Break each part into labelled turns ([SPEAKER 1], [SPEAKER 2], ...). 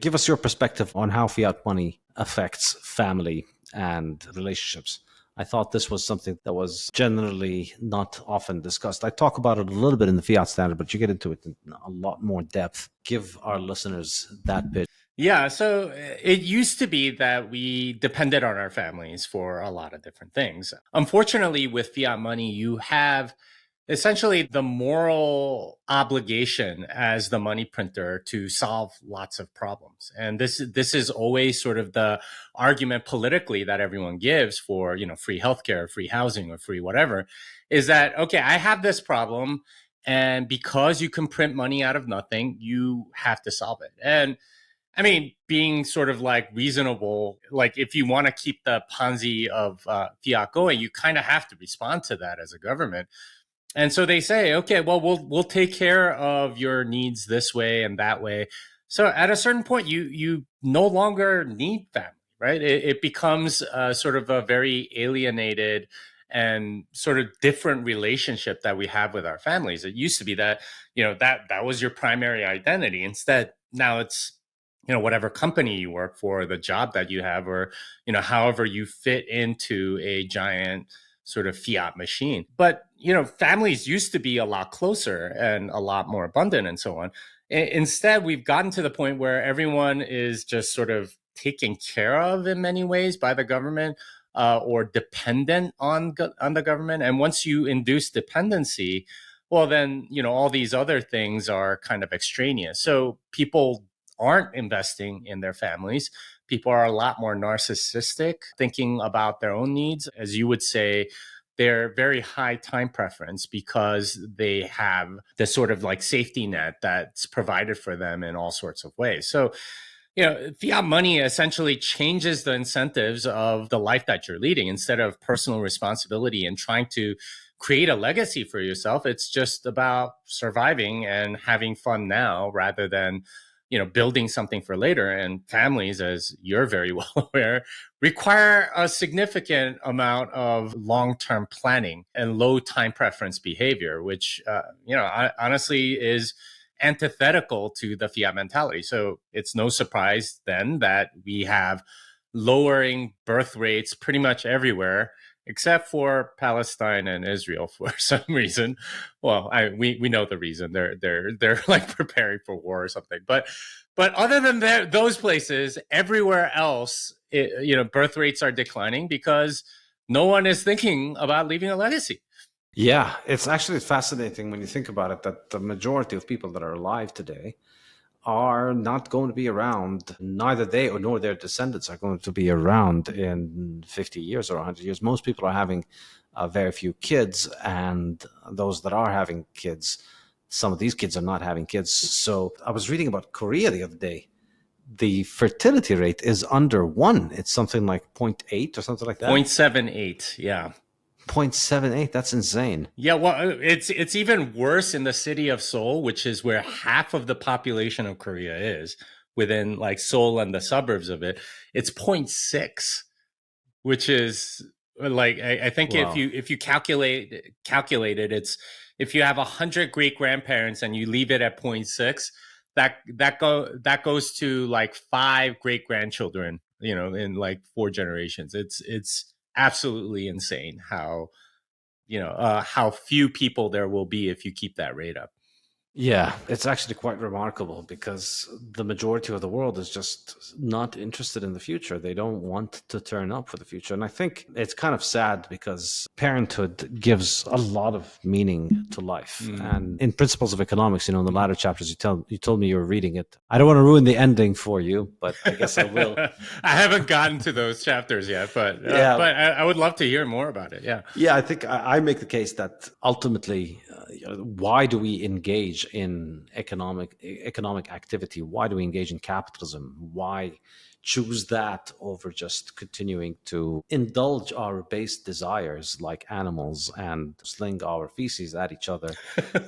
[SPEAKER 1] Give us your perspective on how fiat money affects family and relationships. I thought this was something that was generally not often discussed. I talk about it a little bit in the Fiat Standard, but you get into it in a lot more depth. Give our listeners that bit.
[SPEAKER 2] Yeah, so it used to be that we depended on our families for a lot of different things. Unfortunately, with fiat money, you have essentially the moral obligation as the money printer to solve lots of problems. And this is always sort of the argument politically that everyone gives for, free healthcare, free housing, or free whatever, is that, okay, I have this problem, and because you can print money out of nothing, you have to solve it. And I mean, being sort of like reasonable, like if you want to keep the Ponzi of fiat going, you kind of have to respond to that as a government. And so they say, okay, well, we'll take care of your needs this way and that way. So at a certain point, you no longer need family, right? It becomes sort of a very alienated and sort of different relationship that we have with our families. It used to be that, that was your primary identity. Instead, now it's, whatever company you work for, the job that you have, or, however you fit into a giant sort of fiat machine. But, families used to be a lot closer and a lot more abundant and so on. Instead, we've gotten to the point where everyone is just sort of taken care of in many ways by the government, or dependent on the government. And once you induce dependency, well, then, all these other things are kind of extraneous. So people aren't investing in their families. People are a lot more narcissistic, thinking about their own needs. As you would say, they're very high time preference because they have this sort of like safety net that's provided for them in all sorts of ways. So, fiat money essentially changes the incentives of the life that you're leading. Instead of personal responsibility and trying to create a legacy for yourself, it's just about surviving and having fun now rather than building something for later. And families, as you're very well aware, require a significant amount of long-term planning and low time preference behavior, which, honestly is antithetical to the fiat mentality. So it's no surprise then that we have lowering birth rates pretty much everywhere, except for Palestine and Israel for some reason. Well, we know the reason. They're like preparing for war or something. But other than those places, everywhere else, birth rates are declining because no one is thinking about leaving a legacy.
[SPEAKER 1] Yeah, it's actually fascinating when you think about it that the majority of people that are alive today are not going to be around. Neither they or nor their descendants are going to be around in 50 years or 100 years. Most people are having very few kids, and those that are having kids, some of these kids are not having kids. So I was reading about Korea the other day. The fertility rate is under 1. It's something like 0.8 or something like that.
[SPEAKER 2] 0.78, yeah.
[SPEAKER 1] 0.78, that's insane.
[SPEAKER 2] Yeah, well, it's even worse in the city of Seoul, which is where half of the population of Korea is, within like Seoul and the suburbs of it. It's 0.6, which is like, I think wow. if you calculate it, it's, if you have 100 great grandparents and you leave it at 0.6, that goes to like 5 great grandchildren, in like 4 generations. It's absolutely insane how few people there will be if you keep that rate up.
[SPEAKER 1] Yeah, it's actually quite remarkable because the majority of the world is just not interested in the future. They don't want to turn up for the future. And I think it's kind of sad because parenthood gives a lot of meaning to life. And in Principles of Economics, in the latter chapters, you told me you were reading it. I don't want to ruin the ending for you, but I guess I will.
[SPEAKER 2] I haven't gotten to those chapters yet, but but I would love to hear more about it. Yeah.
[SPEAKER 1] Yeah, I think I make the case that ultimately, why do we engage in economic activity? Why do we engage in capitalism? Why choose that over just continuing to indulge our base desires like animals and sling our feces at each other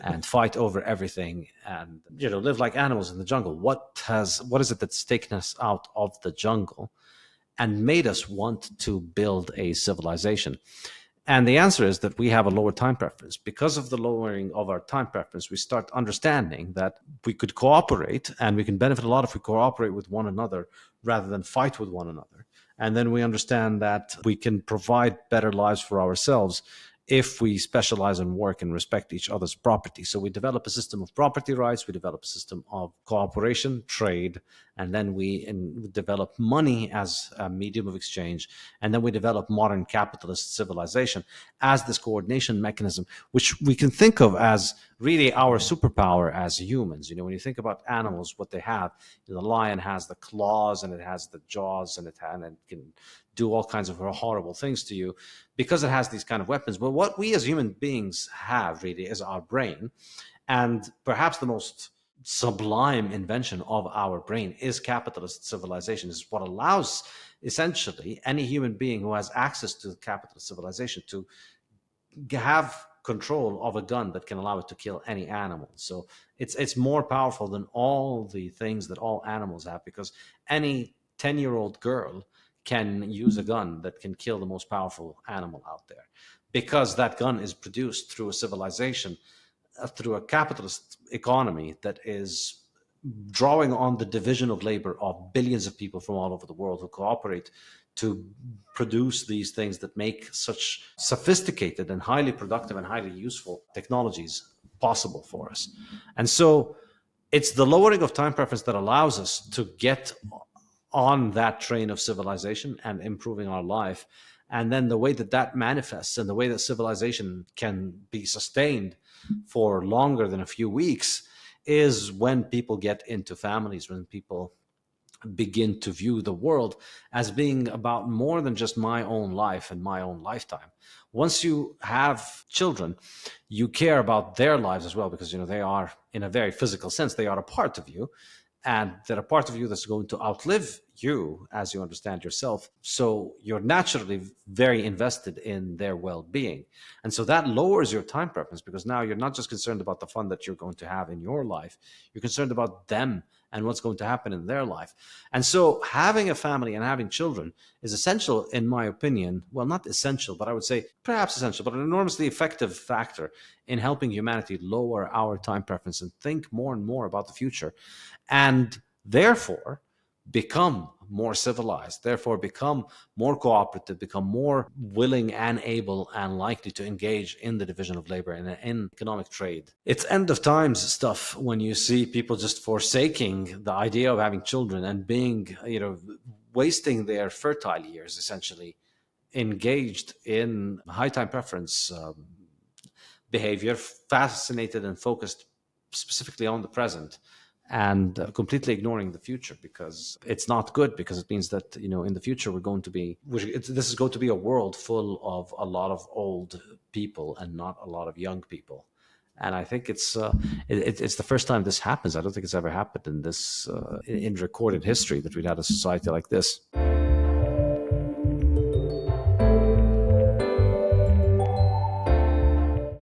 [SPEAKER 1] and fight over everything and live like animals in the jungle? What is it that's taken us out of the jungle and made us want to build a civilization? And the answer is that we have a lower time preference. Because of the lowering of our time preference, we start understanding that we could cooperate, and we can benefit a lot if we cooperate with one another rather than fight with one another. And then we understand that we can provide better lives for ourselves if we specialize in work and respect each other's property. So we develop a system of property rights, we develop a system of cooperation, trade, and then we develop money as a medium of exchange, and then we develop modern capitalist civilization as this coordination mechanism, which we can think of as really our superpower as humans. When you think about animals, what they have, the lion has the claws and it has the jaws, and it can do all kinds of horrible things to you because it has these kind of weapons. But what we as human beings have really is our brain. And perhaps the most sublime invention of our brain is capitalist civilization. Is what allows essentially any human being who has access to capitalist civilization to have control of a gun that can allow it to kill any animal. So it's more powerful than all the things that all animals have, because any 10-year-old girl can use a gun that can kill the most powerful animal out there, because that gun is produced through a civilization, through a capitalist economy that is drawing on the division of labor of billions of people from all over the world who cooperate to produce these things that make such sophisticated and highly productive and highly useful technologies possible for us. And so it's the lowering of time preference that allows us to get on that train of civilization and improving our life. And then the way that that manifests and the way that civilization can be sustained for longer than a few weeks is when people get into families, when people begin to view the world as being about more than just my own life and my own lifetime. Once you have children, you care about their lives as well, because they are, in a very physical sense, they are a part of you, and they're a part of you that's going to outlive you as you understand yourself. So you're naturally very invested in their well-being. And so that lowers your time preference, because now you're not just concerned about the fun that you're going to have in your life, you're concerned about them and what's going to happen in their life. And so having a family and having children is essential, in my opinion. Well, not essential, but I would say perhaps essential, but an enormously effective factor in helping humanity lower our time preference and think more and more about the future, and therefore become more civilized, therefore become more cooperative, become more willing and able and likely to engage in the division of labor and in economic trade. It's end of times stuff when you see people just forsaking the idea of having children and being, wasting their fertile years essentially engaged in high time preference behavior, fascinated and focused specifically on the present, and completely ignoring the future, because it's not good, because it means that in the future this is going to be a world full of a lot of old people and not a lot of young people. And I think it's the first time this happens. I don't think it's ever happened in recorded history that we'd had a society like this.